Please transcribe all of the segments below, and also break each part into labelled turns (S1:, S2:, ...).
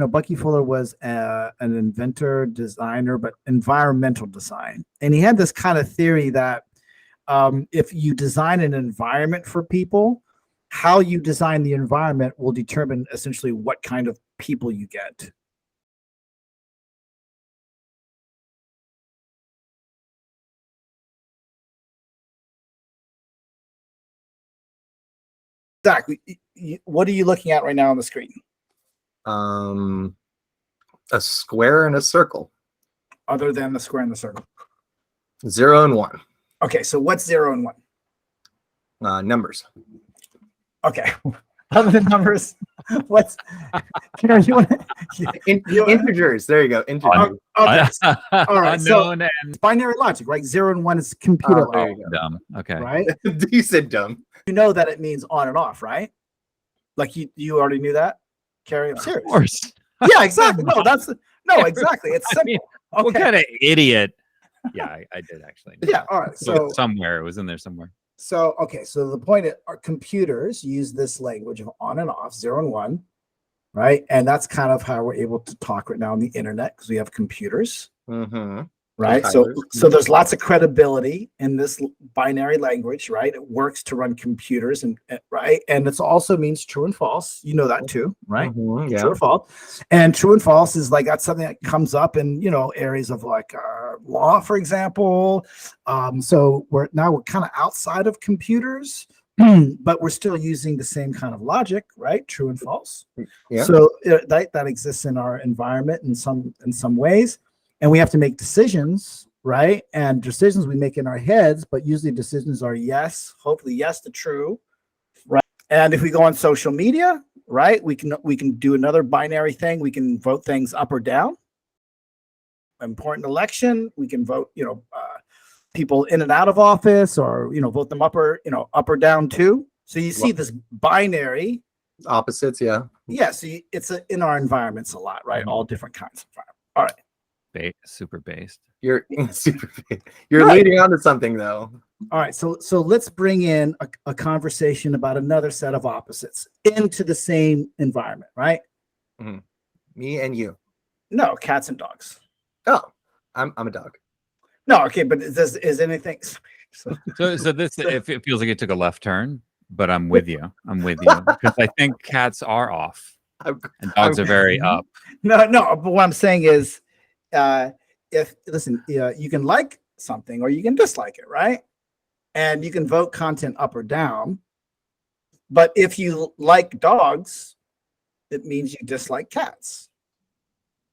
S1: Bucky Fuller was an inventor, designer, but environmental design. And he had this kind of theory that if you design an environment for people, how you design the environment will determine essentially what kind of people you get. Zach, what are you looking at right now on the screen?
S2: A square and a circle.
S1: Other than the square and the circle.
S2: 0 and 1.
S1: Okay, so what's 0 and
S2: 1? Numbers.
S1: Okay. Other than numbers, what's
S2: integers? There you go. Integers.
S1: Okay. All right.
S3: Unknown
S1: So it's binary logic, right? 0 and 1 is computer logic.
S3: Dumb. Okay.
S1: Right?
S2: You said dumb.
S1: You know that it means on and off, right? Like you already knew that? Carrie, I'm serious.
S3: Of course.
S1: Yeah, exactly. No, exactly. It's simple.
S3: I mean, what kind of idiot? Yeah, I did actually.
S1: Yeah, all right. So
S3: somewhere it was in there somewhere.
S1: So okay, so the point is, our computers use this language of on and off, 0 and 1, right? And that's kind of how we're able to talk right now on the internet because we have computers, right? So there's lots of credibility in this binary language, right? It works to run computers, and right, and it also means true and false. You know that too, right?
S2: Yeah.
S1: True or false, and true and false is like that's something that comes up in areas of like law, for example. So we're kind of outside of computers, but we're still using the same kind of logic, right? True and false.
S2: Yeah.
S1: So that exists in our environment in some ways, and we have to make decisions, right? And decisions we make in our heads, but usually decisions are yes, hopefully yes to true, right? And if we go on social media, right, we can do another binary thing. We can vote things up or down. Important election, we can vote people in and out of office, or vote them up or down too. So you see this binary
S2: opposites. So
S1: it's in our environments a lot, right? All different kinds of environments. All right,
S3: super based.
S2: You're super based. You're leading on to something though.
S1: All right, so let's bring in a conversation about another set of opposites into the same environment, right?
S2: Me and you.
S1: No, cats and dogs.
S2: Oh, I'm a dog.
S1: No, okay, but is anything?
S3: So this it feels like it took a left turn, but I'm with you. Because I think cats are off and dogs are very up.
S1: No, but what I'm saying is, you can like something or you can dislike it, right? And you can vote content up or down. But if you like dogs, it means you dislike cats.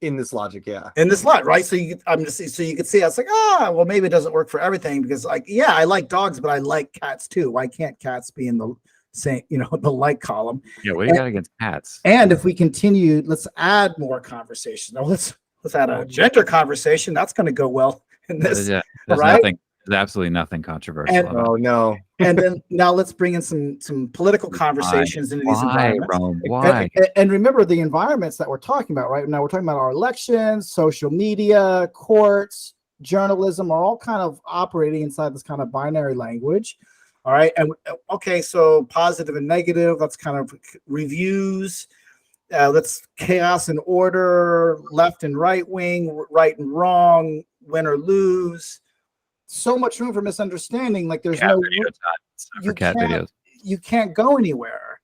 S2: In this logic, yeah.
S1: In this logic, right? So you could see, it's like, well, maybe it doesn't work for everything because, like, yeah, I like dogs, but I like cats too. Why can't cats be in the same, the like column?
S3: Yeah, what do you got against cats?
S1: And if we continue, let's add more conversation. Now let's add a gender conversation. That's going to go well in this, right?
S3: There's absolutely nothing controversial.
S2: No.
S1: And then now let's bring in some political conversations into these environments.
S3: Rome? Why?
S1: And remember the environments that we're talking about, right? Now we're talking about our elections, social media, courts, journalism are all kind of operating inside this kind of binary language. All right. And okay, so positive and negative, that's kind of reviews. Let's chaos and order, left and right wing, right and wrong, win or lose. So much room for misunderstanding. Like there's you can't go anywhere.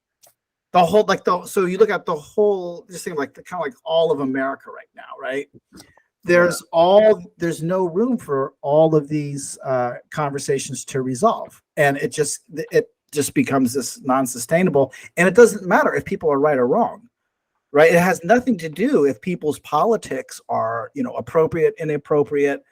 S1: So you look at the whole, just think like kind of like all of America right now, right? There's no room for all of these conversations to resolve, and it just becomes this non-sustainable. And it doesn't matter if people are right or wrong, right? It has nothing to do if people's politics are appropriate, inappropriate.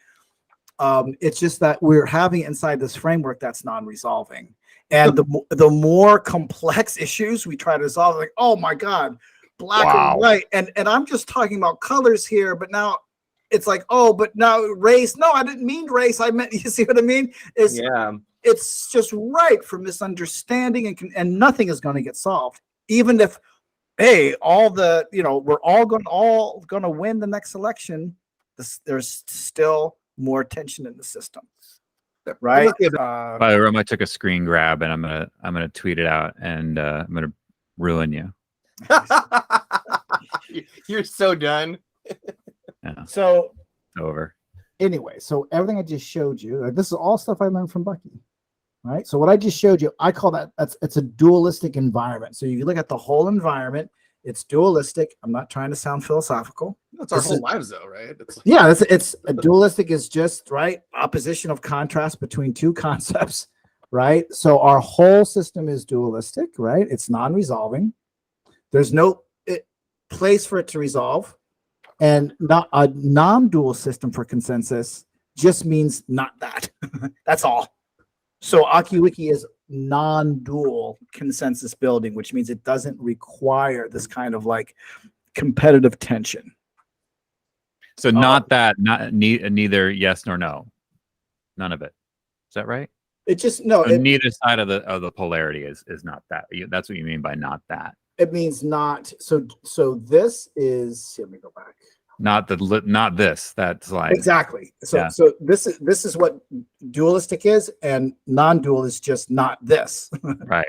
S1: It's just that we're having inside this framework that's non-resolving, and the more complex issues we try to resolve, like, oh my God, black and white, and I'm just talking about colors here, but now it's like, oh, but now race. No, I didn't mean race. I meant, you see what I mean? It's just ripe for misunderstanding, and nothing is going to get solved, even if, hey, we're all going to win the next election. There's still more tension in the system, right?
S3: By the way, I took a screen grab and I'm gonna tweet it out, and I'm gonna ruin you.
S2: You're so done.
S3: Yeah,
S1: So
S3: it's over.
S1: anyway, so everything I just showed you, this is all stuff I learned from Bucky. Right. So what I just showed you, I call it's a dualistic environment. So you look at the whole environment, it's dualistic. I'm not trying to sound philosophical.
S2: That's our whole lives, though, right?
S1: Yeah, it's a dualistic is just right opposition of contrast between two concepts, right? So our whole system is dualistic, right? It's non-resolving. There's no place for it to resolve, and not a non-dual system for consensus just means not that. That's all. So AkiWiki is non-dual consensus building, which means it doesn't require this kind of like competitive tension.
S3: So not neither yes nor no, none of it. Is that right?
S1: It just no.
S3: So neither side of the polarity is not that. That's what you mean by not that.
S1: It means not. So this is. Let me go back.
S3: Not this. That's like
S1: exactly. So
S3: yeah.
S1: so this is what dualistic is, and non-dual is just not this.
S3: Right.